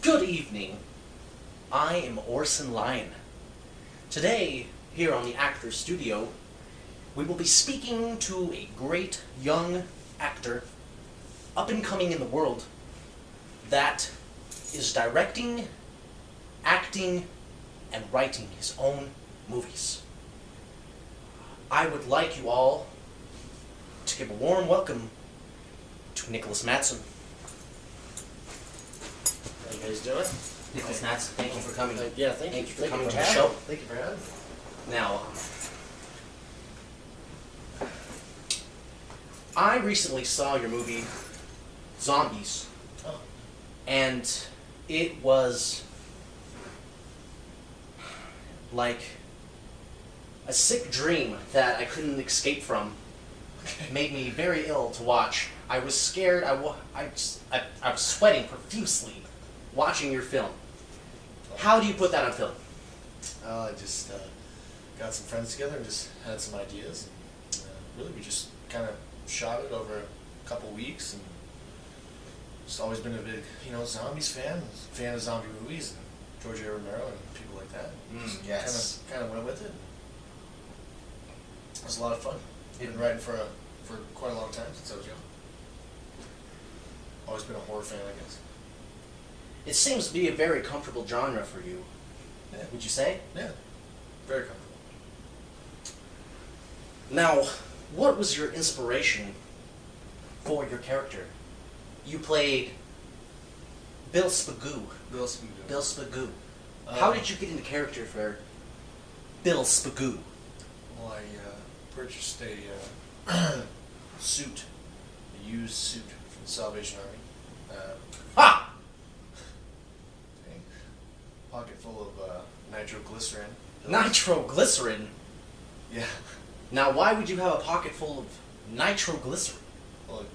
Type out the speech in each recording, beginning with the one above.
Good evening. I am Orson Lion. Today, here on the Actor Studio, we will be speaking to a great young actor, up and coming in the world, that is directing, acting, and writing his own movies. I would like you all to give a warm welcome to Nick Madsen. How you guys doing? Nick Madsen, thank you for coming. Yeah, thank you for coming to the show. Thank you for having me. Now, I recently saw your movie, Zombies, and it was like a sick dream that I couldn't escape from. It made me very ill to watch. I was scared. I was sweating profusely watching your film. How do you put that on film? I just got some friends together and just had some ideas. And, really, we just kind of shot it over a couple weeks, and just always been a big, zombies fan of zombie movies, and George A. Romero and people like that. Yes. Kind of went with it. It was a lot of fun. I've been writing for quite a long time, since I was young. Always been a horror fan, I guess. It seems to be a very comfortable genre for you. Yeah. Would you say? Yeah, very comfortable. Now, what was your inspiration for your character? You played Bill Spagoo. Bill Spagoo. Bill Spagoo. How did you get into character for Bill Spagoo? Well, I purchased a suit, a used suit from the Salvation Army. Ha! Pocket full of nitroglycerin. Nitroglycerin? Yeah. Now, why would you have a pocket full of nitroglycerin? Well, it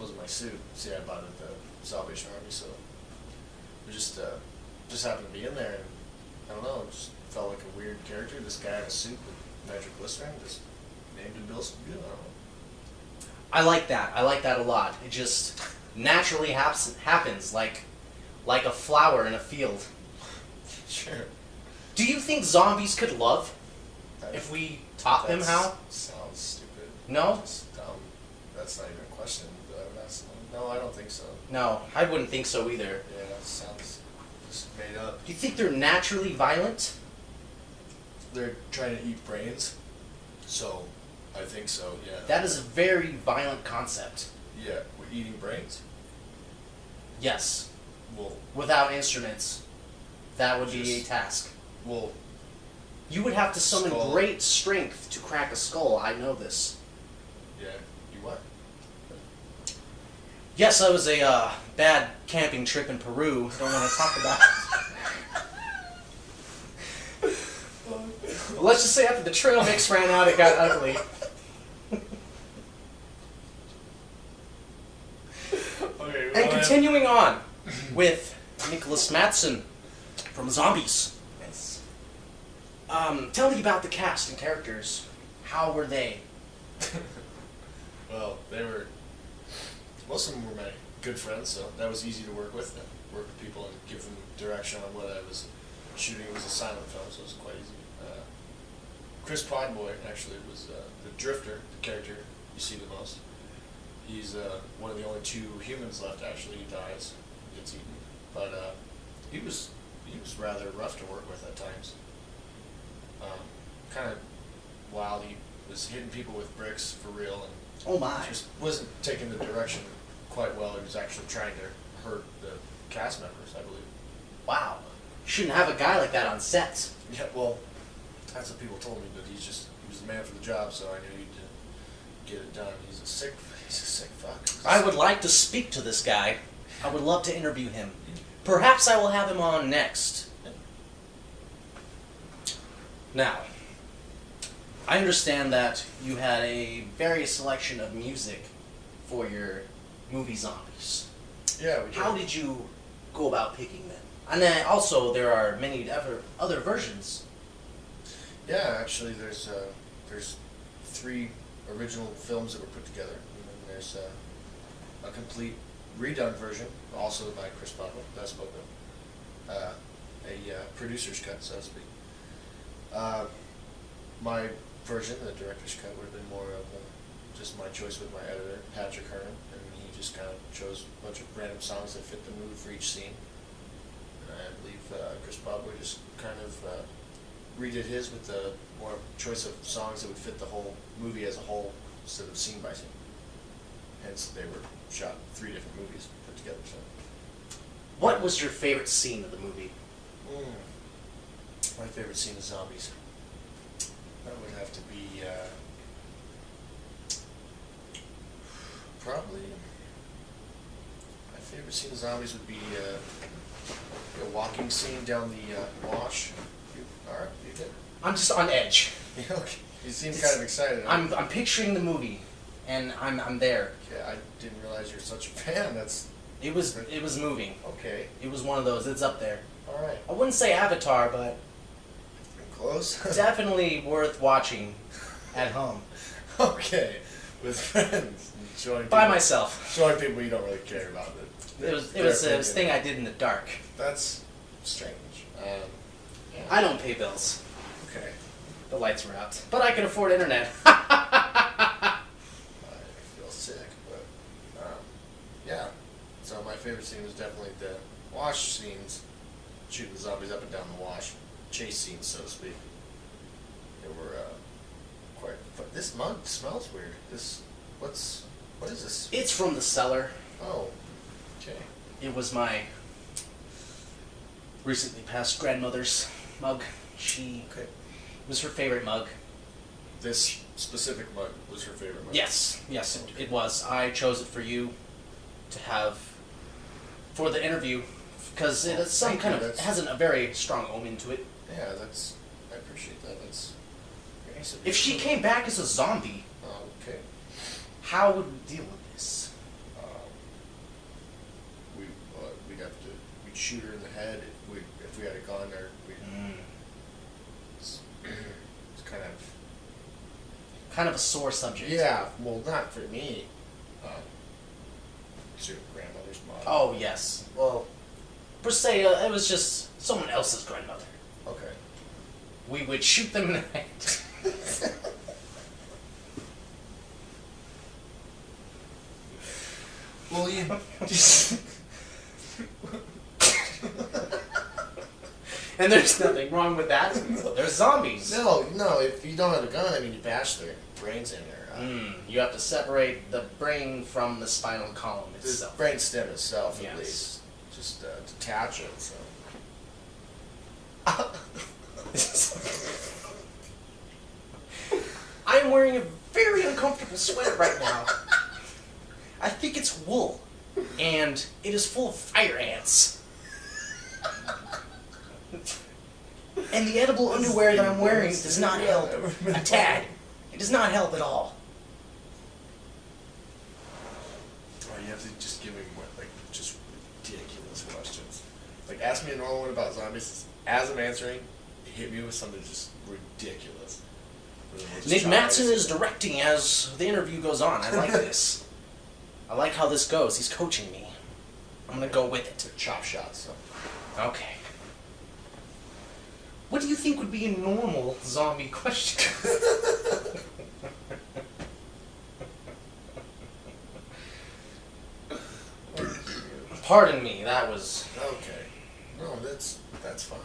wasn't my suit. See, I bought it at the Salvation Army, so it just happened to be in there, and I don't know, it just felt like a weird character. This guy in a suit with nitroglycerin, just named him Bill Spagoo. I don't know. I like that. I like that a lot. It just naturally happens like a flower in a field. Sure. Do you think zombies could love if we taught them how? Sounds stupid. No? That's dumb. That's not even a question. No, I don't think so. No, I wouldn't think so either. Yeah, that sounds just made up. Do you think they're naturally violent? They're trying to eat brains, so I think so, yeah. That is a very violent concept. Yeah, we're eating brains? Yes. Well, Without instruments, that would be a task. well, You would have to summon Skull. great strength to crack a skull. I know this. yeah, you what? Yes, that was a bad camping trip in Peru. Don't want to talk about it. Well, let's just say after the trail mix ran out, it got ugly. Okay, And continuing on with Nicholas Madsen from Zombies. Yes. Tell me about the cast and characters. How were they? Well, most of them were my good friends, so that was easy to work with people and give them direction on what I was shooting. It was a silent film, so it was quite easy. Chris Podboy actually was the drifter, the character you see the most. He's one of the only two humans left. Actually, he dies, gets eaten, but he was rather rough to work with at times. Kind of wild. He was hitting people with bricks for real, and Oh my. just wasn't taking the direction quite well. He was actually trying to hurt the cast members, I believe. Wow. You shouldn't have a guy like that on set. Yeah, well, that's what people told me, but he was the man for the job, so I knew he'd get it done. He's a sick fuck. I would like to speak to this guy. I would love to interview him. Perhaps I will have him on next. Now, I understand that you had a various selection of music for your movie Zombies. Yeah, we did. How did you go about picking them? And then also there are many other versions. Yeah, actually, there's 3 original films that were put together, and then there's a complete redone version, also by Chris Papa, that I spoke of. producer's cut, so to speak. My version, the director's cut, would have been more of just my choice with my editor, Patrick Hearn, and he just kind of chose a bunch of random songs that fit the mood for each scene. And I believe Chris Bobler just kind of redid his with the more choice of songs that would fit the whole movie as a whole instead of scene by scene. Hence, they were shot 3 different movies put together. So, What was your favorite scene of the movie? my favorite scene is zombies. That would have to be probably my favorite scene of zombies would be a walking scene down the wash. All right, you good? I'm just on edge. Yeah, okay. You seem kind of excited. I'm picturing the movie, and I'm there. Okay, I didn't realize you're such a fan. It was moving. Okay. It was one of those. It's up there. All right. I wouldn't say Avatar, but Close. definitely worth watching at home Okay, with friends, showing by people, myself. showing people you don't really care about it. It was a thing I did in the dark. That's strange. Yeah. I don't pay bills. Okay. The lights were out, but I can afford internet. I feel sick, but yeah. So my favorite scene was definitely the wash scenes, shooting the zombies up and down the wash, chase scenes, so to speak. They were quite. But this mug smells weird. What is this? It's from the cellar. Oh, okay. It was my recently passed grandmother's mug. Okay. It was her favorite mug. This specific mug was her favorite mug. Yes, it was. I chose it for you to have for the interview because it is some Thank kind you, of has a very strong omen to it. Yeah, I appreciate that. That's very nice of you. If she came back as a zombie, Oh, okay. how would we deal with this? We'd shoot her in the head if we had a gun, or it's Kind of a sore subject. yeah. Well, not for me. It's your grandmother's mom. Oh yes. Well, per se, it was just someone else's grandmother. Okay. We would shoot them in the head. Well, you. And there's nothing wrong with that. They're zombies. No. If you don't have a gun, I mean, you bash their brains in there. You have to separate the brain from the spinal column The itself. brain stem itself, Yes. at least. Just detach it. So. I'm wearing a very uncomfortable sweater right now. I think it's wool, and it is full of fire ants. And the edible underwear that I'm wearing does not help a tad. It does not help at all. Oh, you have to just give me just ridiculous questions. Like, ask me a normal one about zombies. As I'm answering, hit me with something just ridiculous. Nick Madsen is directing as the interview goes on. I like this. I like how this goes. He's coaching me. I'm gonna go with it. Chop shots. So. Okay. What do you think would be a normal zombie question? Pardon me, that was... Okay. No, that's fine.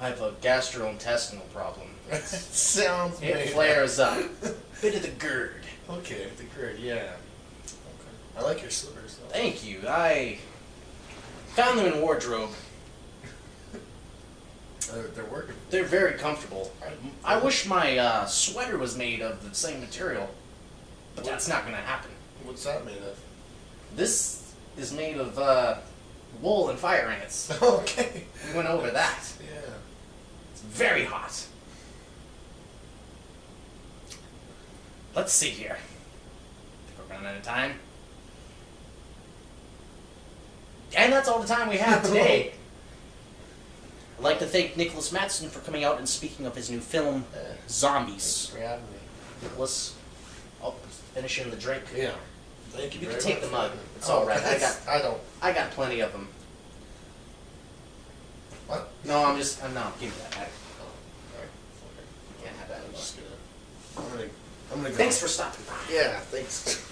I have a gastrointestinal problem. That sounds It made flares up. Bit of the GERD. Okay, the grid, yeah. Okay. I like your slippers, though. Thank you. I found them in wardrobe. They're working. They're very comfortable. I wish my sweater was made of the same material, but that's not going to happen. What's that made of? This is made of wool and fire ants. Okay. We went over that. Yeah. It's very hot. Let's see here. I think we're running out of time. And that's all the time we have today. I'd like to thank Nicholas Madsen for coming out and speaking of his new film, Zombies. Thanks for having me. Nicholas, I'll finish in the drink. Yeah. Thank you. You very can take much. the mug. It's all right. I don't. I got plenty of them. What? No, I'm no, give me that back. Oh, all right. Okay. Can't have that I'm anymore. just gonna. I'm gonna go. Thanks for stopping by. Yeah, thanks.